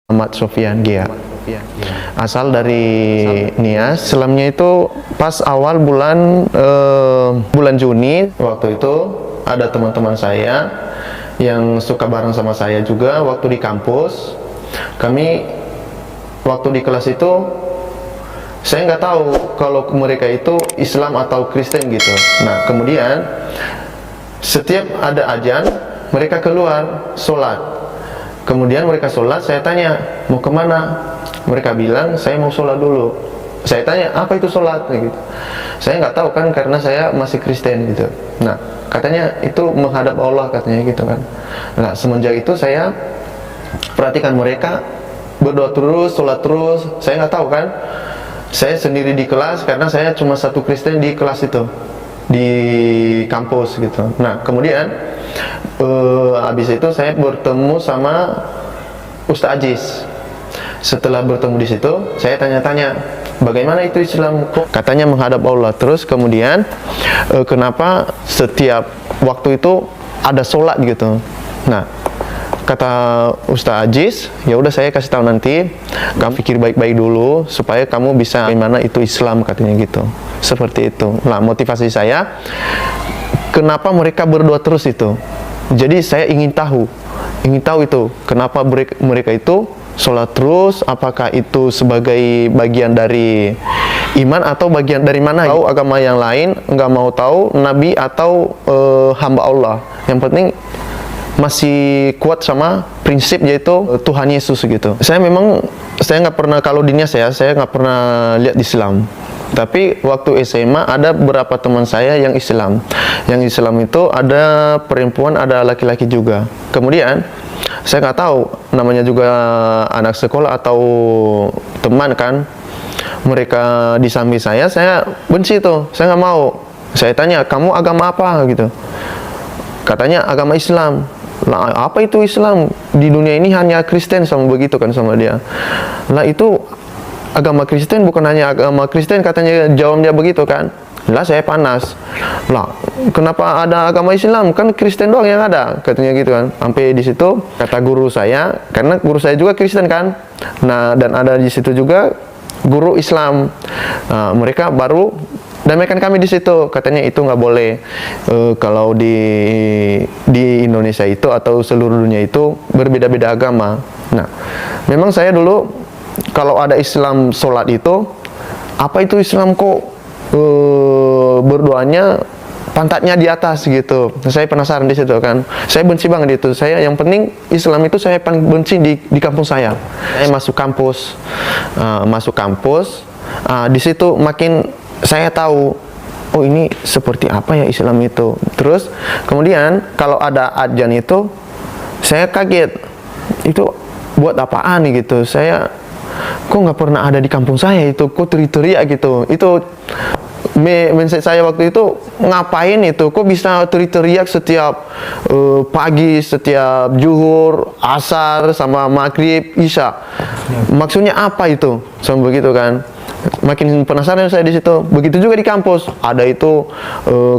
Ahmad Sofyan Gia. Asal dari Nias. Islamnya itu pas awal bulan Juni. Waktu itu ada teman-teman saya yang suka bareng sama saya juga waktu di kampus. Kami waktu di kelas itu saya nggak tahu kalau mereka itu Islam atau Kristen gitu. Nah kemudian setiap ada azan mereka keluar sholat. Kemudian mereka sholat, saya tanya, mau kemana? Mereka bilang, saya mau sholat dulu. Saya tanya, apa itu sholat? Gitu. Saya nggak tahu kan, karena saya masih Kristen gitu. Nah, katanya itu menghadap Allah katanya gitu kan. Nah, semenjak itu saya perhatikan mereka berdoa terus, sholat terus. Saya nggak tahu kan, saya sendiri di kelas karena saya cuma satu Kristen di kelas itu, di kampus gitu. Nah, kemudian habis itu saya bertemu sama Ustaz Aziz. Setelah bertemu di situ, saya tanya-tanya, bagaimana itu Islam? Katanya menghadap Allah. Terus kemudian kenapa setiap waktu itu ada sholat gitu? Nah, kata Ustaz Aziz, ya udah saya kasih tahu nanti, kamu pikir baik-baik dulu supaya kamu bisa bagaimana itu Islam katanya gitu. Seperti itu. Nah, motivasi saya kenapa mereka berdoa terus itu. Jadi saya ingin tahu itu kenapa mereka itu sholat terus, apakah itu sebagai bagian dari iman atau bagian dari mana? Tahu agama yang lain, nggak mau tahu nabi atau hamba Allah. Yang penting masih kuat sama prinsip yaitu Tuhan Yesus gitu. Saya nggak pernah, kalau di Nias saya nggak pernah lihat Islam. Tapi waktu SMA ada beberapa teman saya yang Islam. Yang Islam itu ada perempuan, ada laki-laki juga. Kemudian saya nggak tahu, namanya juga anak sekolah atau teman kan. Mereka di samping saya benci tuh. Saya nggak mau. Saya tanya, kamu agama apa gitu? Katanya agama Islam. Lah apa itu Islam? Di dunia ini hanya Kristen sama begitu kan sama dia. Lah itu agama Kristen bukan hanya agama Kristen katanya, jawabnya begitu kan. Lah saya panas. Lah kenapa ada agama Islam? Kan Kristen doang yang ada katanya gitu kan. Sampai di situ kata guru saya, karena guru saya juga Kristen kan. Nah, dan ada di situ juga guru Islam. Nah, mereka baru damaikan kami di situ. Katanya itu nggak boleh. Kalau di Indonesia itu atau seluruh dunia itu berbeda-beda agama. Nah, memang saya dulu kalau ada Islam sholat itu, apa itu Islam kok berdoanya pantatnya di atas gitu. Saya penasaran di situ kan. Saya benci banget itu. Saya yang penting Islam itu saya paling benci di kampung saya. Saya masuk kampus, di situ makin saya tahu, oh ini seperti apa ya Islam itu. Terus kemudian kalau ada adzan itu, saya kaget. Itu buat apaan nih gitu. Saya kok nggak pernah ada di kampung saya itu, kok teriak-teriak gitu. Itu mindset saya waktu itu, ngapain itu, kok bisa teriak-teriak setiap pagi, setiap zuhur, asar, sama maghrib, isya. Maksudnya apa itu? Sama begitu kan. Makin penasaran saya di situ. Begitu juga di kampus. Ada itu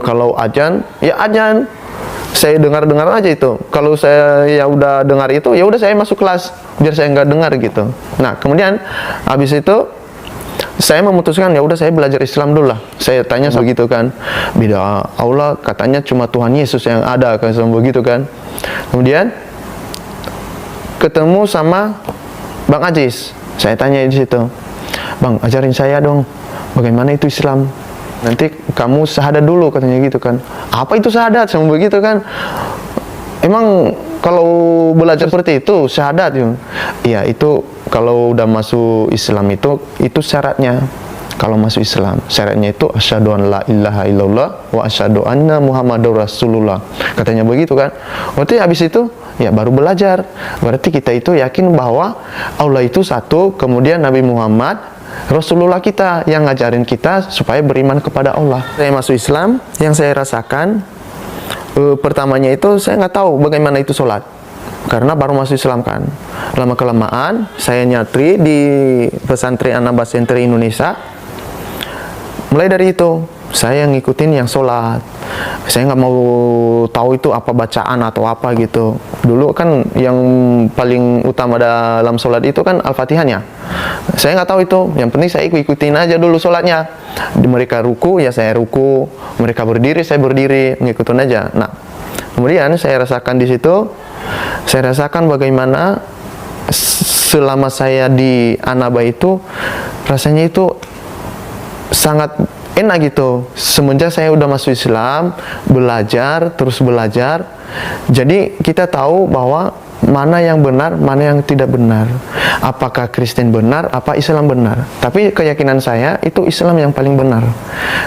kalau azan, ya azan. Saya dengar aja itu. Kalau saya ya udah dengar itu, ya udah saya masuk kelas biar saya nggak dengar gitu. Nah kemudian habis itu saya memutuskan ya udah saya belajar Islam dulu lah. Saya tanya begitu kan, beda Allah katanya cuma Tuhan Yesus yang ada kan begitu kan. Kemudian ketemu sama Bang Aziz. Saya tanya di situ, Bang ajarin saya dong bagaimana itu Islam. Nanti kamu syahadat dulu katanya gitu kan. Apa itu syahadat sama begitu kan? Emang kalau belajar seperti itu syahadat ya? Iya itu kalau udah masuk Islam itu syaratnya. Kalau masuk Islam syaratnya itu asyhadu an la ilaha illallah wa asyhadu anna muhammadur rasulullah. Katanya begitu kan. Berarti habis itu ya baru belajar. Berarti kita itu yakin bahwa Allah itu satu, kemudian Nabi Muhammad Rasulullah kita yang ngajarin kita supaya beriman kepada Allah. Saya masuk Islam, yang saya rasakan pertamanya itu saya nggak tahu bagaimana itu sholat, karena baru masuk Islam kan. Lama kelamaan saya nyatri di pesantren Anambas Center Indonesia. Mulai dari itu saya ngikutin yang sholat. Saya nggak mau tahu itu apa bacaan atau apa gitu. Dulu kan yang paling utama dalam sholat itu kan Al-Fatihahnya. Saya nggak tahu itu. Yang penting saya ikutin aja dulu sholatnya. Mereka ruku, ya saya ruku. Mereka berdiri, saya berdiri, ngikutin aja. Nah, kemudian saya rasakan di situ, saya rasakan bagaimana selama saya di Annaba itu, rasanya itu sangat enak gitu. Semenjak saya udah masuk Islam, belajar, terus belajar, jadi kita tahu bahwa mana yang benar, mana yang tidak benar. Apakah Kristen benar, apa Islam benar. Tapi keyakinan saya itu Islam yang paling benar.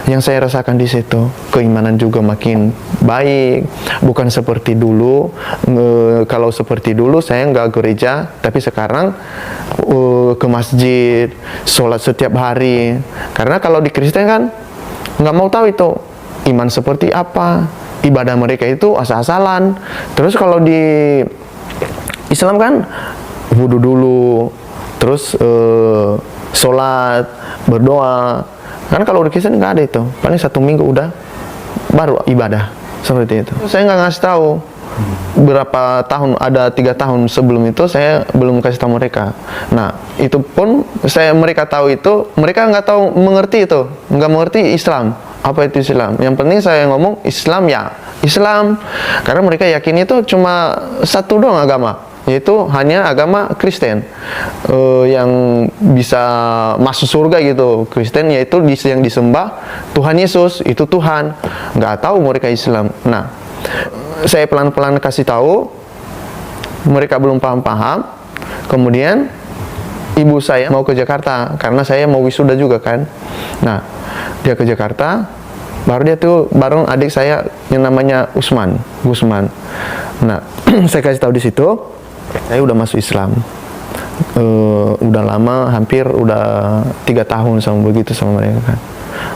Yang saya rasakan di situ, keimanan juga makin baik. Bukan seperti dulu. Kalau seperti dulu saya nggak gereja, tapi sekarang ke masjid, sholat setiap hari. Karena kalau di Kristen kan nggak mau tahu itu iman seperti apa, ibadah mereka itu asal-asalan. Terus kalau di Islam kan wudhu dulu, terus sholat, berdoa. Kan kalau di Kristen nggak ada itu. Paling 1 minggu udah baru ibadah seperti itu. Saya nggak ngasih tahu berapa tahun, ada 3 tahun sebelum itu saya belum kasih tahu mereka. Nah itu pun mereka tahu itu, mereka nggak tahu mengerti itu, nggak mengerti Islam. Apa itu Islam? Yang penting saya ngomong Islam ya Islam, karena mereka yakin itu cuma satu doang agama, yaitu hanya agama Kristen yang bisa masuk surga gitu. Kristen yaitu yang disembah Tuhan Yesus, itu Tuhan. Nggak tahu mereka Islam. Nah, saya pelan-pelan kasih tahu, mereka belum paham-paham. Kemudian ibu saya mau ke Jakarta karena saya mau wisuda juga kan. Nah, dia ke Jakarta, baru dia tuh bareng adik saya yang namanya Gusman. Nah, saya kasih tahu di situ, saya udah masuk Islam. Udah lama, hampir udah 3 tahun sama begitu sama mereka kan.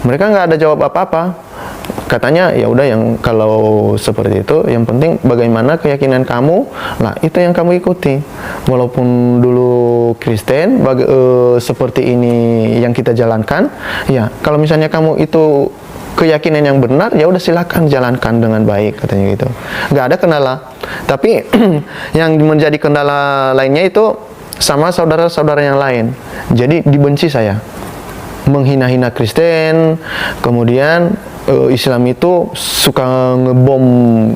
Mereka nggak ada jawab apa-apa. Katanya ya udah, yang kalau seperti itu yang penting bagaimana keyakinan kamu, nah itu yang kamu ikuti. Walaupun dulu Kristen seperti ini yang kita jalankan, ya kalau misalnya kamu itu keyakinan yang benar, ya udah silakan jalankan dengan baik, katanya gitu. Nggak ada kendala. Tapi yang menjadi kendala lainnya itu sama saudara-saudara yang lain. Jadi dibenci saya, menghina-hina Kristen, kemudian Islam itu suka ngebom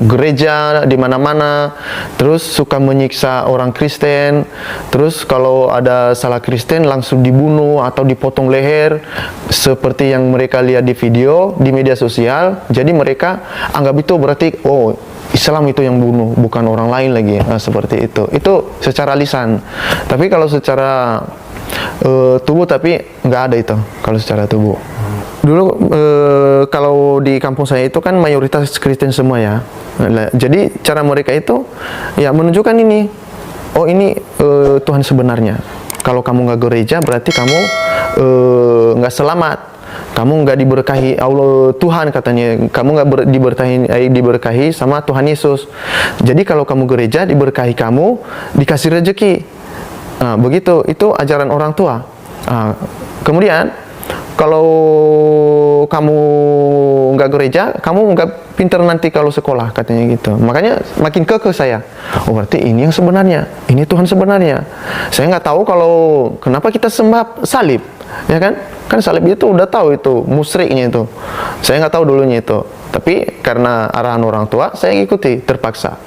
gereja di mana-mana, terus suka menyiksa orang Kristen, terus kalau ada salah Kristen langsung dibunuh atau dipotong leher, seperti yang mereka lihat di video di media sosial. Jadi mereka anggap itu berarti oh Islam itu yang bunuh, bukan orang lain lagi. Nah, seperti itu. Itu secara lisan. Tapi kalau secara tubuh, tapi nggak ada itu kalau secara tubuh. Dulu kalau di kampung saya itu kan mayoritas Kristen semua ya. Jadi cara mereka itu ya menunjukkan ini, oh ini Tuhan sebenarnya. Kalau kamu nggak gereja berarti kamu nggak selamat, kamu nggak diberkahi Allah Tuhan, katanya. Kamu nggak diberkahi sama Tuhan Yesus. Jadi kalau kamu gereja diberkahi, kamu dikasih rezeki. Nah, begitu, itu ajaran orang tua. Nah, kemudian kalau kamu nggak gereja, kamu nggak pinter nanti kalau sekolah, katanya gitu. Makanya makin kekeh saya. Oh berarti ini yang sebenarnya, ini Tuhan sebenarnya. Saya nggak tahu kalau kenapa kita sembah salib, ya kan? Kan salib itu udah tahu itu musyriknya itu. Saya nggak tahu dulunya itu. Tapi karena arahan orang tua, saya ikuti terpaksa.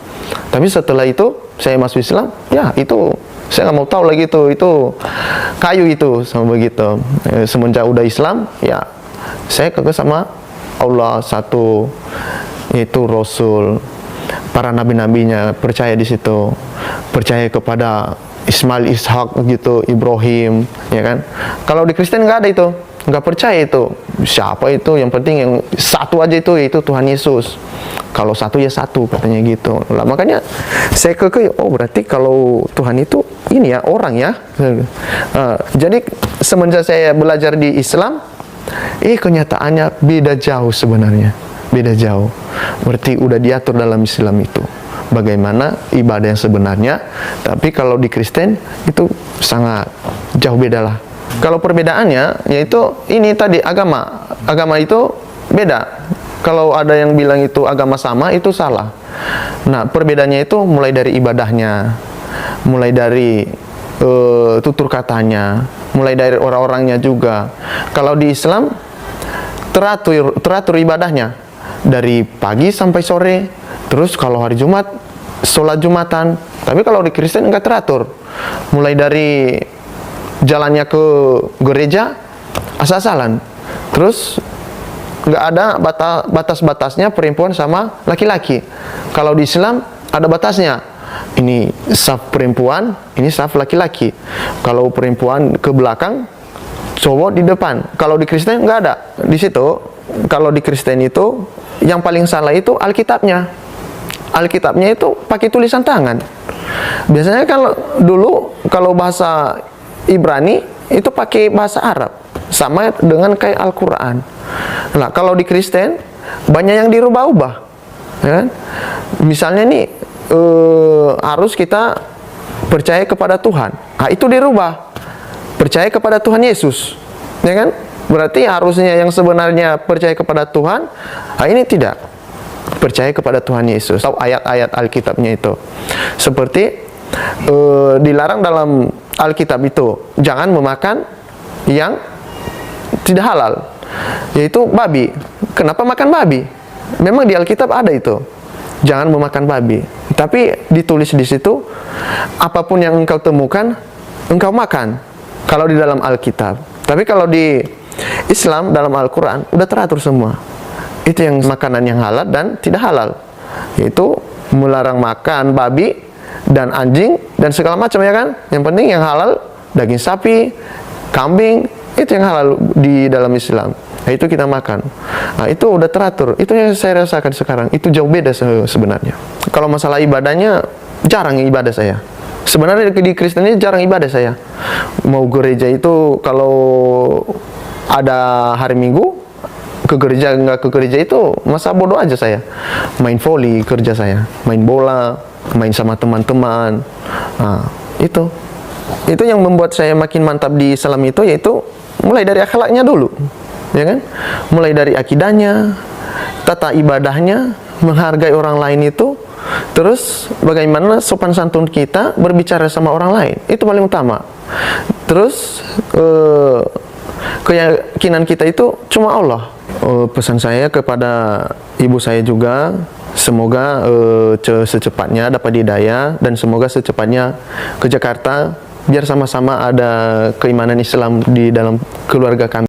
Tapi setelah itu saya masuk Islam, ya itu saya nggak mau tahu lagi itu kayu itu sama begitu. Semenjak udah Islam, ya saya kekeh sama Allah satu, yaitu Rasul, para nabi-nabinya, percaya di situ, percaya kepada Ismail, Ishak gitu, Ibrahim, ya kan. Kalau di Kristen nggak ada itu, nggak percaya itu. Siapa itu? Yang penting yang satu aja itu, yaitu Tuhan Yesus. Kalau satu ya satu, katanya gitu. Lah makanya saya kekeh, oh berarti kalau Tuhan itu ini ya orang ya. Jadi semenjak saya belajar di Islam, kenyataannya beda jauh sebenarnya, beda jauh. Berarti udah diatur dalam Islam itu bagaimana ibadah yang sebenarnya. Tapi kalau di Kristen itu sangat jauh beda lah. Kalau perbedaannya yaitu ini tadi, agama itu beda. Kalau ada yang bilang itu agama sama, itu salah. Nah, perbedaannya itu mulai dari ibadahnya, mulai dari tutur katanya, mulai dari orang-orangnya juga. Kalau di Islam teratur ibadahnya dari pagi sampai sore. Terus kalau hari Jumat sholat Jumatan. Tapi kalau di Kristen enggak teratur. Mulai dari jalannya ke gereja asal-asalan. Terus nggak ada batas-batasnya perempuan sama laki-laki. Kalau di Islam ada batasnya. Ini saf perempuan, ini saf laki-laki. Kalau perempuan ke belakang, cowok di depan. Kalau di Kristen nggak ada. Di situ, kalau di Kristen itu yang paling salah itu Alkitabnya. Alkitabnya itu pakai tulisan tangan. Biasanya kalau dulu kalau bahasa Ibrani itu pakai bahasa Arab, sama dengan kayak Al-Quran. Nah, kalau di Kristen banyak yang dirubah-ubah, ya kan? Misalnya nih harus kita percaya kepada Tuhan. Nah, itu dirubah. Percaya kepada Tuhan Yesus, ya kan? Berarti harusnya yang sebenarnya percaya kepada Tuhan, nah ini tidak. Percaya kepada Tuhan Yesus. Tahu ayat-ayat Alkitabnya itu. Seperti dilarang dalam Alkitab itu, jangan memakan yang tidak halal, yaitu babi. Kenapa makan babi? Memang di Alkitab ada itu, jangan memakan babi. Tapi ditulis di situ, apapun yang engkau temukan, engkau makan. Kalau di dalam Alkitab. Tapi kalau di Islam dalam Al-Quran udah teratur semua. Itu yang makanan yang halal dan tidak halal, yaitu melarang makan babi dan anjing dan segala macam, ya kan? Yang penting yang halal daging sapi, kambing, itu yang halal di dalam Islam. Nah, itu kita makan. Nah, itu udah teratur. Itu yang saya rasakan sekarang. Itu jauh beda sebenarnya. Kalau masalah ibadahnya, jarang ibadah saya. Sebenarnya di Kristen ini jarang ibadah saya. Mau gereja itu kalau ada hari Minggu, ke gereja nggak ke gereja itu masa bodoh aja saya. Main volley kerja saya, main bola, main sama teman-teman. Nah, itu yang membuat saya makin mantap di Islam itu, yaitu mulai dari akhlaknya dulu, ya kan? Mulai dari akidahnya, tata ibadahnya, menghargai orang lain itu, terus bagaimana sopan santun kita berbicara sama orang lain, itu paling utama. Terus keyakinan kita itu cuma Allah. Pesan saya kepada ibu saya juga, semoga secepatnya dapat hidayah dan semoga secepatnya ke Jakarta biar sama-sama ada keimanan Islam di dalam keluarga kami.